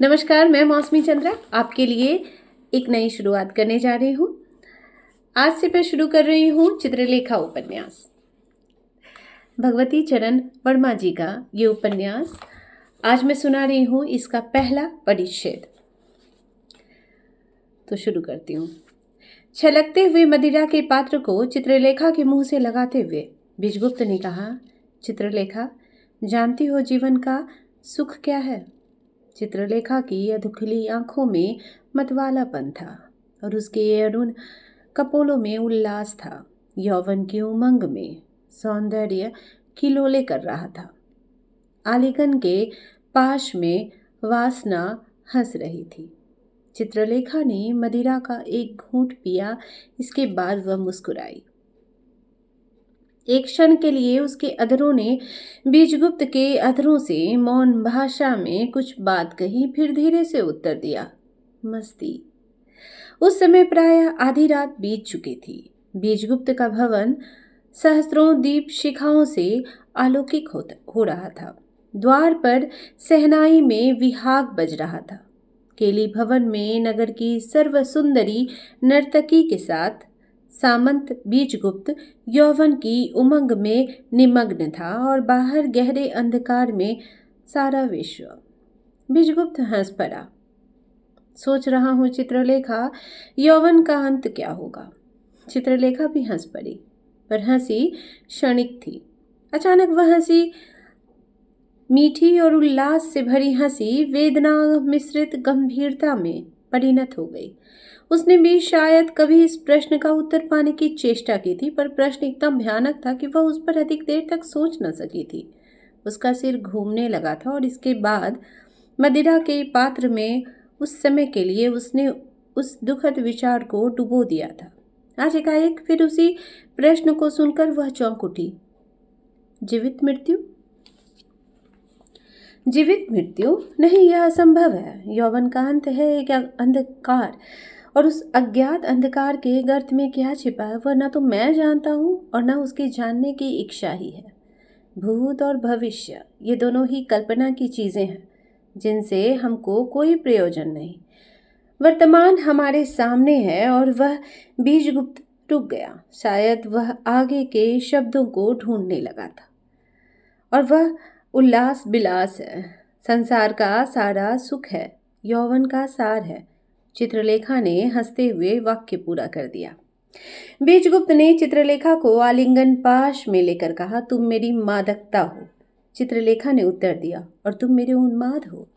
नमस्कार, मैं मौसमी चंद्रा आपके लिए एक नई शुरुआत करने जा रही हूँ। आज से मैं शुरू कर रही हूँ चित्रलेखा उपन्यास। भगवती चरण वर्मा जी का ये उपन्यास आज मैं सुना रही हूँ, इसका पहला परिच्छेद। तो शुरू करती हूँ। छलकते हुए मदिरा के पात्र को चित्रलेखा के मुंह से लगाते हुए बीजगुप्त ने कहा, चित्रलेखा, जानती हो जीवन का सुख क्या है? चित्रलेखा की अधुखली आंखों में मतवालापन था और उसके अरुण कपोलों में उल्लास था। यौवन की उमंग में सौंदर्य किलोले कर रहा था। आलिंगन के पाश में वासना हंस रही थी। चित्रलेखा ने मदिरा का एक घूंट पिया, इसके बाद वह मुस्कुराई। एक क्षण के लिए उसके अधरों ने बीजगुप्त के अधरों से मौन भाषा में कुछ बात कही, फिर धीरे से उत्तर दिया, मस्ती। उस समय प्राय आधी रात बीत चुकी थी। बीजगुप्त का भवन सहस्त्रों दीप शिखाओं से आलोकित हो रहा था। द्वार पर सहनाई में विहाग बज रहा था। केली भवन में नगर की सर्वसुंदरी नर्तकी के साथ सामंत बीजगुप्त यौवन की उमंग में निमग्न था और बाहर गहरे अंधकार में सारा विश्व। बीजगुप्त हंस पड़ा। सोच रहा हूँ चित्रलेखा, यौवन का अंत क्या होगा? चित्रलेखा भी हंस पड़ी, पर हंसी क्षणिक थी। अचानक वह हंसी, मीठी और उल्लास से भरी हंसी, वेदना मिश्रित गंभीरता में परिणत हो गई। उसने भी शायद कभी इस प्रश्न का उत्तर पाने की चेष्टा की थी, पर प्रश्न इतना भयानक था कि वह उस पर अधिक देर तक सोच न सकी थी। उसका सिर घूमने लगा था और इसके बाद मदिरा के पात्र में उस समय के लिए उसने उस दुखद विचार को डुबो दिया था। आज एकाएक फिर उसी प्रश्न को सुनकर वह चौंक उठी। जीवित मृत्यु? जीवित मृत्यु नहीं, यह असंभव है। यौवन का अंत है एक अंधकार, और उस अज्ञात अंधकार के गर्त में क्या छिपा है वह न तो मैं जानता हूँ और न उसके जानने की इच्छा ही है। भूत और भविष्य, ये दोनों ही कल्पना की चीजें हैं जिनसे हमको कोई प्रयोजन नहीं। वर्तमान हमारे सामने है और वह बीजगुप्त रुक गया। शायद वह आगे के शब्दों को ढूंढने लगा था। और वह उल्लास बिलास है, संसार का सारा सुख है, यौवन का सार है। चित्रलेखा ने हंसते हुए वाक्य पूरा कर दिया। बीजगुप्त ने चित्रलेखा को आलिंगन पाश में लेकर कहा, तुम मेरी मादकता हो। चित्रलेखा ने उत्तर दिया, और तुम मेरे उन्माद हो।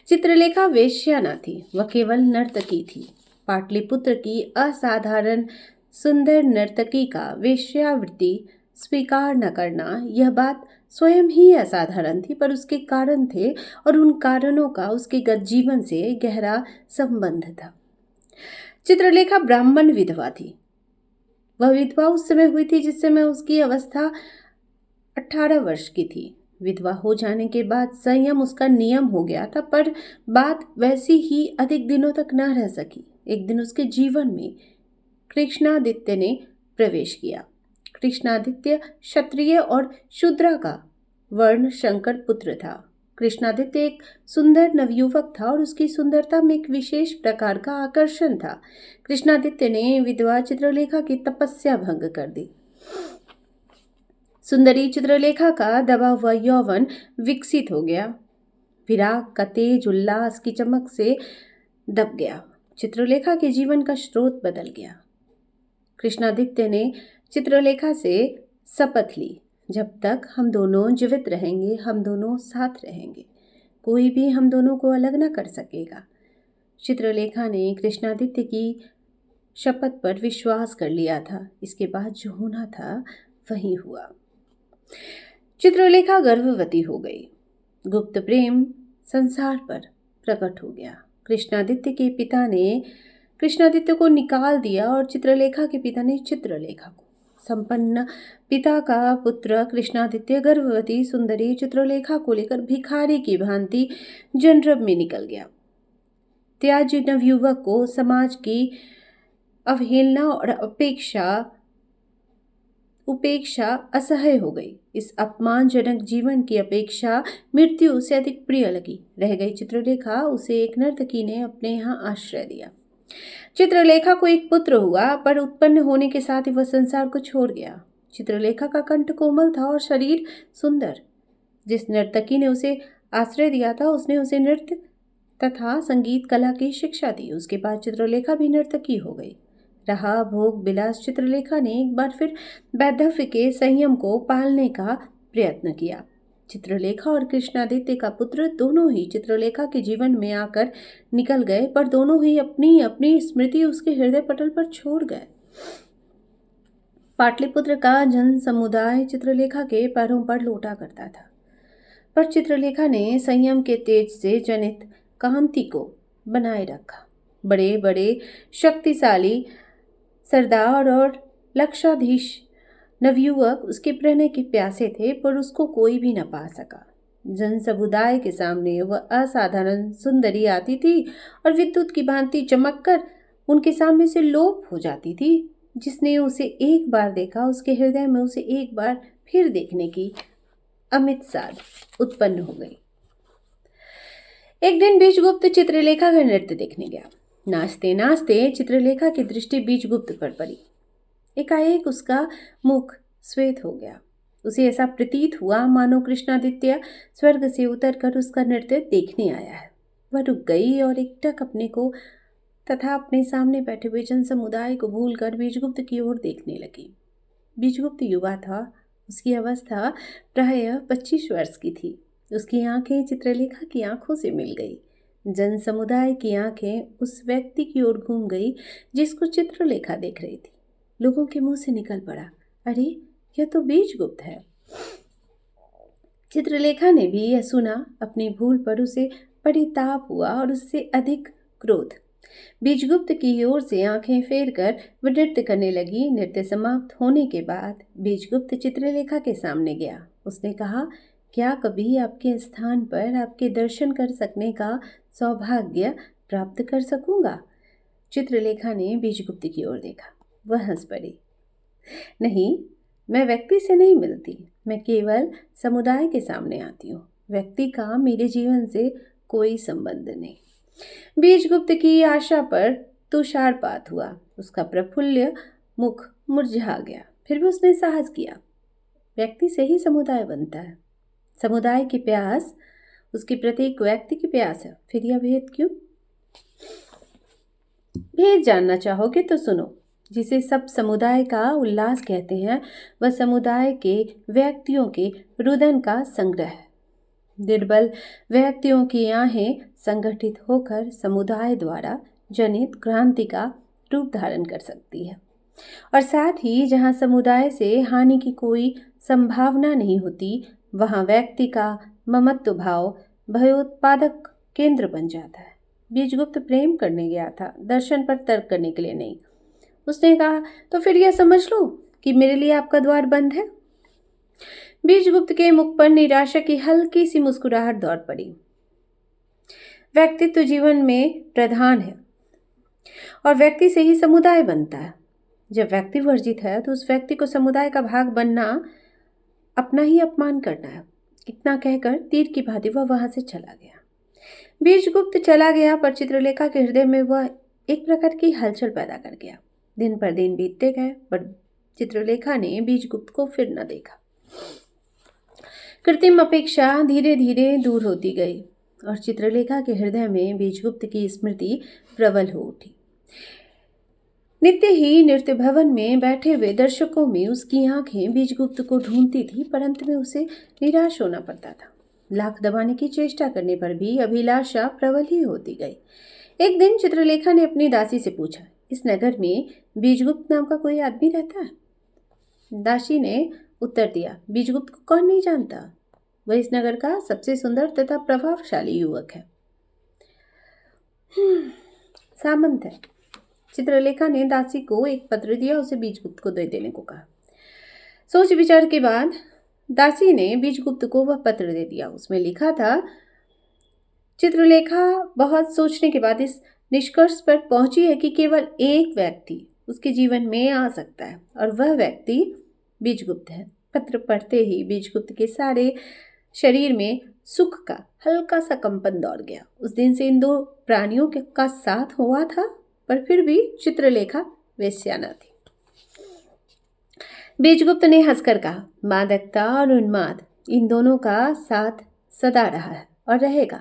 चित्रलेखा वेश्या न थी, वह केवल नर्तकी थी। पाटलिपुत्र की असाधारण सुंदर नर्तकी का वेश्यावृत्ति स्वीकार न करना, यह बात स्वयं ही असाधारण थी, पर उसके कारण थे और उन कारणों का उसके जीवन से गहरा संबंध था। चित्रलेखा ब्राह्मण विधवा थी। वह विधवा उस समय हुई थी जिस समय उसकी अवस्था 18 वर्ष की थी। विधवा हो जाने के बाद संयम उसका नियम हो गया था, पर बात वैसी ही अधिक दिनों तक न रह सकी। एक दिन उसके जीवन में कृष्णादित्य ने प्रवेश किया। कृष्णादित्य क्षत्रिय और शूद्रा का वर्ण शंकर पुत्र था। कृष्णादित्य एक सुंदर नवयुवक था और उसकी सुंदरता में एक विशेष प्रकार का आकर्षण था। कृष्णादित्य ने विधवा चित्रलेखा की तपस्या भंग कर दी। सुंदरी चित्रलेखा का दबा हुआ यौवन विकसित हो गया। विराग का तेज उल्लास की चमक से दब गया। चित्रलेखा के जीवन का स्रोत बदल गया। कृष्णादित्य ने चित्रलेखा से शपथ ली, जब तक हम दोनों जीवित रहेंगे हम दोनों साथ रहेंगे, कोई भी हम दोनों को अलग न कर सकेगा। चित्रलेखा ने कृष्णादित्य की शपथ पर विश्वास कर लिया था। इसके बाद जो होना था वही हुआ। चित्रलेखा गर्भवती हो गई। गुप्त प्रेम संसार पर प्रकट हो गया। कृष्णादित्य के पिता ने कृष्णादित्य को निकाल दिया और चित्रलेखा के पिता ने चित्रलेखा को। संपन्न पिता का पुत्र कृष्णादित्य गर्भवती सुंदरी चित्रलेखा को लेकर भिखारी की भांति जनरब में निकल गया। त्याज्य नवयुवक को समाज की अवहेलना और उपेक्षा असह्य हो गई। इस अपमानजनक जीवन की अपेक्षा मृत्यु उसे अधिक प्रिय लगी। रह गई चित्रलेखा, उसे एक नर्तकी ने अपने यहाँ आश्रय दिया। चित्रलेखा को एक पुत्र हुआ, पर उत्पन्न होने के साथ ही वह संसार को छोड़ गया। चित्रलेखा का कंठ कोमल था और शरीर सुंदर। जिस नर्तकी ने उसे आश्रय दिया था, उसने उसे नृत्य तथा संगीत कला की शिक्षा दी। उसके बाद चित्रलेखा भी नर्तकी हो गई। रहा भोग विलास, चित्रलेखा ने एक बार फिर वैधव्य के संयम को पालने का प्रयत्न किया। चित्रलेखा और कृष्णादित्य का पुत्र दोनों ही चित्रलेखा के जीवन में आकर निकल गए, पर दोनों ही अपनी अपनी स्मृति उसके हृदय पटल पर छोड़ गए। पाटलिपुत्र का जन समुदाय चित्रलेखा के पैरों पर लौटा करता था, पर चित्रलेखा ने संयम के तेज से जनित कांति को बनाए रखा। बड़े बड़े शक्तिशाली सरदार और लक्षाधीश नवयुवक उसके प्रणय के प्यासे थे, पर उसको कोई भी न पा सका। जन समुदाय के सामने वह असाधारण सुंदरी आती थी और विद्युत की भांति चमककर उनके सामने से लोप हो जाती थी। जिसने उसे एक बार देखा, उसके हृदय में उसे एक बार फिर देखने की अमित साध उत्पन्न हो गई। एक दिन बीजगुप्त चित्रलेखा का नृत्य देखने गया। नाचते नाचते चित्रलेखा की दृष्टि बीजगुप्त पर पड़ी। एकाएक उसका मुख श्वेत हो गया। उसे ऐसा प्रतीत हुआ मानो कृष्णादित्य स्वर्ग से उतरकर उसका नृत्य देखने आया है। वह रुक गई और एकटक अपने को तथा अपने सामने बैठे हुए जन समुदाय को भूलकर बीजगुप्त की ओर देखने लगी। बीजगुप्त युवा था। उसकी अवस्था प्रायः 25 वर्ष की थी। उसकी आंखें चित्रलेखा की आंखों से मिल गई। जन समुदाय की आंखें उस व्यक्ति की ओर घूम गई जिसको चित्रलेखा देख रही थी। लोगों के मुंह से निकल पड़ा, अरे यह तो बीजगुप्त है। चित्रलेखा ने भी यह सुना। अपनी भूल पर उसे परिताप हुआ और उससे अधिक क्रोध। बीजगुप्त की ओर से आंखें फेरकर वह नृत्य करने लगी। नृत्य समाप्त होने के बाद बीजगुप्त चित्रलेखा के सामने गया। उसने कहा, क्या कभी आपके स्थान पर आपके दर्शन कर सकने का सौभाग्य प्राप्त कर सकूंगा? चित्रलेखा ने बीजगुप्त की ओर देखा। वह हंस पड़ी। नहीं, मैं व्यक्ति से नहीं मिलती, मैं केवल समुदाय के सामने आती हूँ। व्यक्ति का मेरे जीवन से कोई संबंध नहीं। बीजगुप्त की आशा पर तुषारपात हुआ। उसका प्रफुल्ल मुख मुरझा गया। फिर भी उसने साहस किया। व्यक्ति से ही समुदाय बनता है। समुदाय की प्यास उसके प्रत्येक व्यक्ति की प्यास है। फिर यह भेद क्यों? भेद जानना चाहोगे तो सुनो। जिसे सब समुदाय का उल्लास कहते हैं, वह समुदाय के व्यक्तियों के रुदन का संग्रह है। निर्बल व्यक्तियों की आहें संगठित होकर समुदाय द्वारा जनित क्रांति का रूप धारण कर सकती है। और साथ ही जहाँ समुदाय से हानि की कोई संभावना नहीं होती, वहाँ व्यक्ति का ममत्व भाव भयोत्पादक केंद्र बन जाता है। बीजगुप्त प्रेम करने गया था, दर्शन पर तर्क करने के लिए नहीं। उसने कहा, तो फिर यह समझ लो कि मेरे लिए आपका द्वार बंद है। बीजगुप्त के मुख पर निराशा की हल्की सी मुस्कुराहट दौड़ पड़ी। व्यक्तित्व जीवन में प्रधान है और व्यक्ति से ही समुदाय बनता है। जब व्यक्ति वर्जित है तो उस व्यक्ति को समुदाय का भाग बनना अपना ही अपमान करना है। इतना कहकर तीर की भांति वह वहां से चला गया। बीजगुप्त चला गया, पर चित्रलेखा के हृदय में वह एक प्रकार की हलचल पैदा कर गया। दिन पर दिन बीतते गए, पर चित्रलेखा ने बीजगुप्त को फिर न देखा। कृत्रिम अपेक्षा धीरे धीरे दूर होती गई और चित्रलेखा के हृदय में बीजगुप्त की स्मृति प्रबल हो उठी। नित्य ही नृत्य भवन में बैठे हुए दर्शकों में उसकी आंखें बीजगुप्त को ढूंढती थी, पर अंत में उसे निराश होना पड़ता था। लाख दबाने की चेष्टा करने पर भी अभिलाषा प्रबल ही होती गई। एक दिन चित्रलेखा ने अपनी दासी से पूछा, इस नगर में बीजगुप्त नाम का कोई आदमी रहता है? दासी ने उत्तर दिया, बीजगुप्त को कौन नहीं जानता? वह इस नगर का सबसे सुंदर तथा प्रभावशाली युवक है। सामंत है। चित्रलेखा ने दासी को एक पत्र दिया, उसे बीजगुप्त को दे देने को कहा। सोच विचार के बाद दासी ने बीजगुप्त को वह पत्र दे दिया। उसमें लिखा था, चित्रलेखा बहुत सोचने के बाद इस निष्कर्ष पर पहुंची है कि केवल एक व्यक्ति उसके जीवन में आ सकता है और वह व्यक्ति बीजगुप्त है। पत्र पढ़ते ही बीजगुप्त के सारे शरीर में सुख का हल्का सा कंपन दौड़ गया। उस दिन से इन दो प्राणियों का साथ हुआ था, पर फिर भी चित्रलेखा वेश्या न थी। बीजगुप्त ने हंसकर कहा, मादकता और उन्माद इन दोनों का साथ सदा रहा है और रहेगा।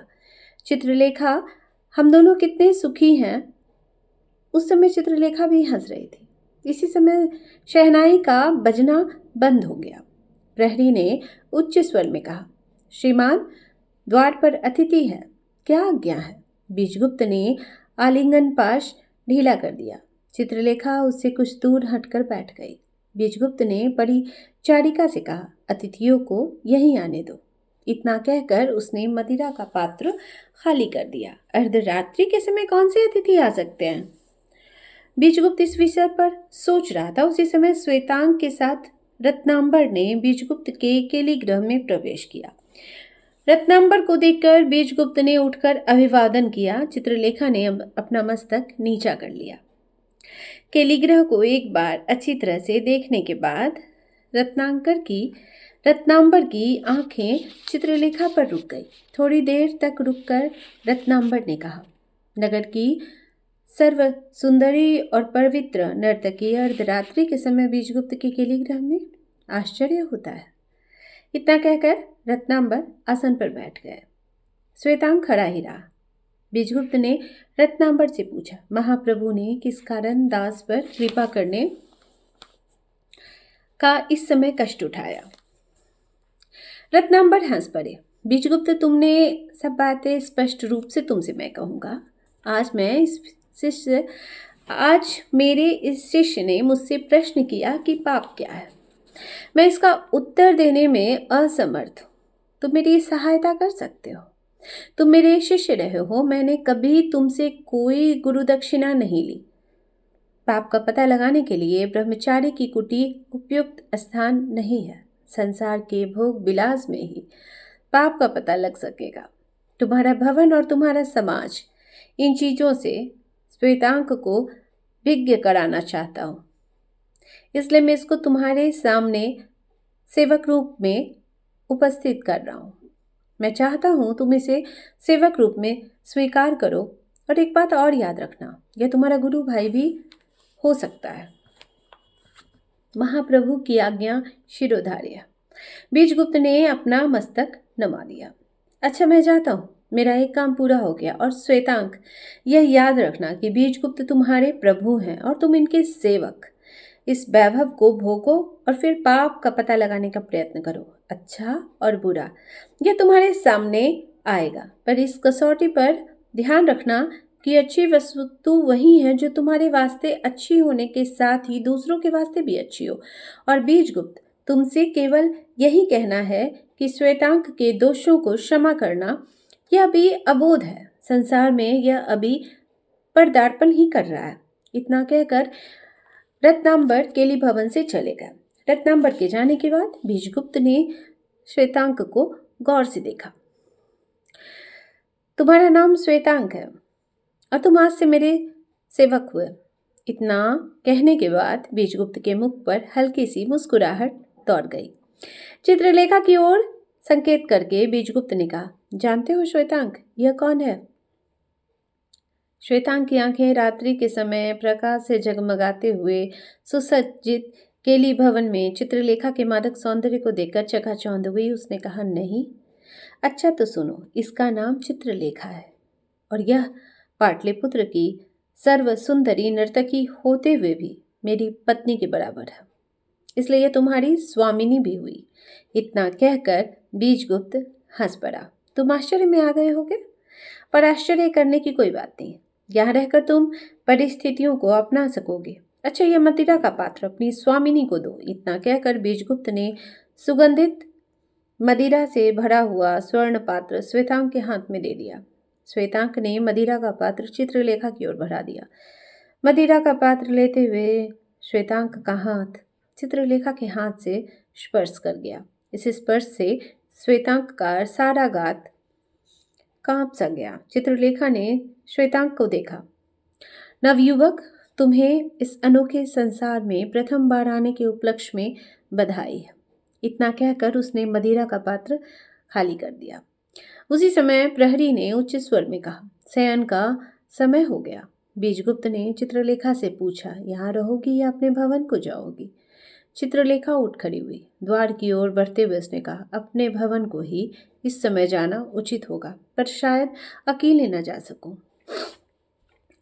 चित्रलेखा, हम दोनों कितने सुखी हैं। उस समय चित्रलेखा भी हंस रही थी। इसी समय शहनाई का बजना बंद हो गया। प्रहरी ने उच्च स्वर में कहा, श्रीमान, द्वार पर अतिथि है, क्या आज्ञा है? बीजगुप्त ने आलिंगन पाश ढीला कर दिया। चित्रलेखा उससे कुछ दूर हटकर बैठ गई। बीजगुप्त ने परिचारिका से कहा, अतिथियों को यहीं आने दो। इतना कहकर उसने मदिरा का पात्र खाली कर दिया। अर्धरात्रि के समय कौन से अतिथि आ सकते हैं? बीजगुप्त इस विषय पर सोच रहा था। उसी समय श्वेतांग के साथ रत्नांबर ने बीजगुप्त के केलीगृह में प्रवेश किया। रत्नांबर को देखकर बीजगुप्त ने उठकर अभिवादन किया। चित्रलेखा ने अपना मस्तक नीचा कर लिया। केलीगृह को एक बार अच्छी तरह से देखने के बाद रत्नांबर की आंखें चित्रलेखा पर रुक गई। थोड़ी देर तक रुककर रत्नांबर ने कहा, नगर की सर्व सुंदरी और पवित्र नर्तकी अर्धरात्रि के समय बीजगुप्त के केलीगृह में, आश्चर्य होता है। इतना कहकर रत्नांबर आसन पर बैठ गए। श्वेतांग खड़ा ही रहा। बीजगुप्त ने रत्नांबर से पूछा, महाप्रभु ने किस कारण दास पर कृपा करने का इस समय कष्ट उठाया? रत्नांबर हंस पड़े। बीजगुप्त, तुमने सब बातें स्पष्ट रूप से तुमसे मैं कहूँगा। आज मेरे इस शिष्य ने मुझसे प्रश्न किया कि पाप क्या है। मैं इसका उत्तर देने में असमर्थ हूँ। तुम मेरी सहायता कर सकते हो। तुम मेरे शिष्य रहे हो। मैंने कभी तुमसे कोई गुरु दक्षिणा नहीं ली। पाप का पता लगाने के लिए ब्रह्मचारी की कुटी उपयुक्त स्थान नहीं है। संसार के भोग विलास में ही पाप का पता लग सकेगा। तुम्हारा भवन और तुम्हारा समाज, इन चीज़ों से श्वेतांक को विज्ञ कराना चाहता हूँ। इसलिए मैं इसको तुम्हारे सामने सेवक रूप में उपस्थित कर रहा हूँ। मैं चाहता हूँ तुम इसे सेवक रूप में स्वीकार करो। और एक बात और याद रखना, यह तुम्हारा गुरु भाई भी हो सकता है। महाप्रभु की आज्ञा शिरोधार्य। बीजगुप्त ने अपना मस्तक नमा दिया। अच्छा, मैं जाता हूँ, मेरा एक काम पूरा हो गया। और श्वेतांक, यह याद रखना कि बीजगुप्त तुम्हारे प्रभु हैं और तुम इनके सेवक। इस वैभव को भोगो और फिर पाप का पता लगाने का प्रयत्न करो। अच्छा और बुरा यह तुम्हारे सामने आएगा, पर इस कसौटी पर ध्यान रखना कि अच्छी वस्तु वही है जो तुम्हारे वास्ते अच्छी होने के साथ ही दूसरों के वास्ते भी अच्छी हो। और बीजगुप्त, तुमसे केवल यही कहना है कि श्वेतांक के दोषों को क्षमा करना। यह अभी अबोध है। संसार में यह अभी पदार्पण ही कर रहा है। इतना कहकर रत्नांबर केली भवन से चले गए। रत्नांबर के जाने के बाद बीजगुप्त ने श्वेतांक को गौर से देखा। तुम्हारा नाम श्वेतांक है और तुम आज से मेरे सेवक हुए। इतना कहने के बाद बीजगुप्त के मुख पर हल्की सी मुस्कुराहट दौड़ गई। चित्रलेखा की ओर संकेत करके बीजगुप्त ने कहा, जानते हो श्वेतांक, यह कौन है? श्वेतांक की आंखें रात्रि के समय प्रकाश से जगमगाते हुए सुसज्जित केली भवन में चित्रलेखा के मादक सौंदर्य को देखकर चकाचौंध हुई। उसने कहा, नहीं। अच्छा तो सुनो, इसका नाम चित्रलेखा है और यह पाटलिपुत्र की सर्व सुंदरी नर्तकी होते हुए भी मेरी पत्नी के बराबर है, इसलिए यह तुम्हारी स्वामिनी भी हुई। इतना कहकर बीजगुप्त हंस पड़ा। तुम आश्चर्य में आ गए होगे, पर आश्चर्य करने की कोई बात नहीं। यहाँ रहकर तुम परिस्थितियों को अपना सकोगे। अच्छा, यह मदिरा का पात्र अपनी स्वामिनी को दो। इतना कहकर बीजगुप्त ने सुगंधित मदिरा से भरा हुआ स्वर्ण पात्र श्वेतांक के हाथ में दे दिया। श्वेतांक ने मदिरा का पात्र चित्रलेखा की ओर बढ़ा दिया। मदिरा का पात्र लेते हुए श्वेतांक का हाथ चित्रलेखा के हाथ से स्पर्श कर गया। इस स्पर्श से श्वेतांक का सारा गात कांप सा गया। चित्रलेखा ने श्वेतांक को देखा। नवयुवक, तुम्हें इस अनोखे संसार में प्रथम बार आने के उपलक्ष्य में बधाई है। इतना कहकर उसने मदिरा का पात्र खाली कर दिया। उसी समय प्रहरी ने उच्च स्वर में कहा, शयन का समय हो गया। बीजगुप्त ने चित्रलेखा से पूछा, यहाँ रहोगी या अपने भवन को जाओगी? चित्रलेखा उठ खड़ी हुई। द्वार की ओर बढ़ते हुए उसने कहा, अपने भवन को ही इस समय जाना उचित होगा, पर शायद अकेले न जा सकूं।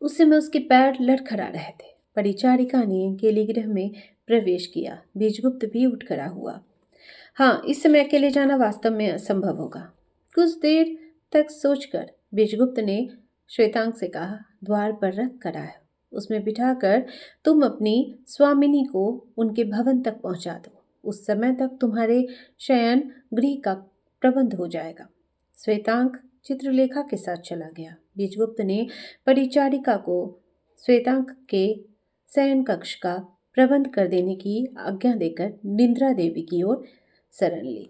उस समय उसके पैर लड़खड़ा रहे थे। परिचारिका ने केलिगृह में प्रवेश किया। बीजगुप्त भी उठ खड़ा हुआ। हाँ, इस समय अकेले जाना वास्तव में असंभव होगा। कुछ देर तक सोचकर बीजगुप्त ने श्वेतांग से कहा, द्वार पर रथ खड़ा है, उसमें बिठाकर तुम अपनी स्वामिनी को उनके भवन तक पहुंचा दो। उस समय तक तुम्हारे शयन गृह का प्रबंध हो जाएगा। श्वेतांग चित्रलेखा के साथ चला गया। बीजगुप्त ने परिचारिका को श्वेतांग के शयन कक्ष का प्रबंध कर देने की आज्ञा देकर निंद्रा देवी की ओर शरण ली।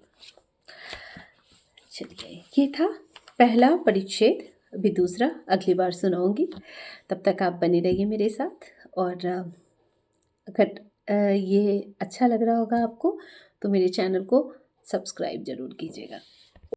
चलिए, ये था पहला परिच्छेद। अभी दूसरा अगली बार सुनाऊंगी। तब तक आप बने रहिए मेरे साथ। और अगर ये अच्छा लग रहा होगा आपको तो मेरे चैनल को सब्सक्राइब ज़रूर कीजिएगा।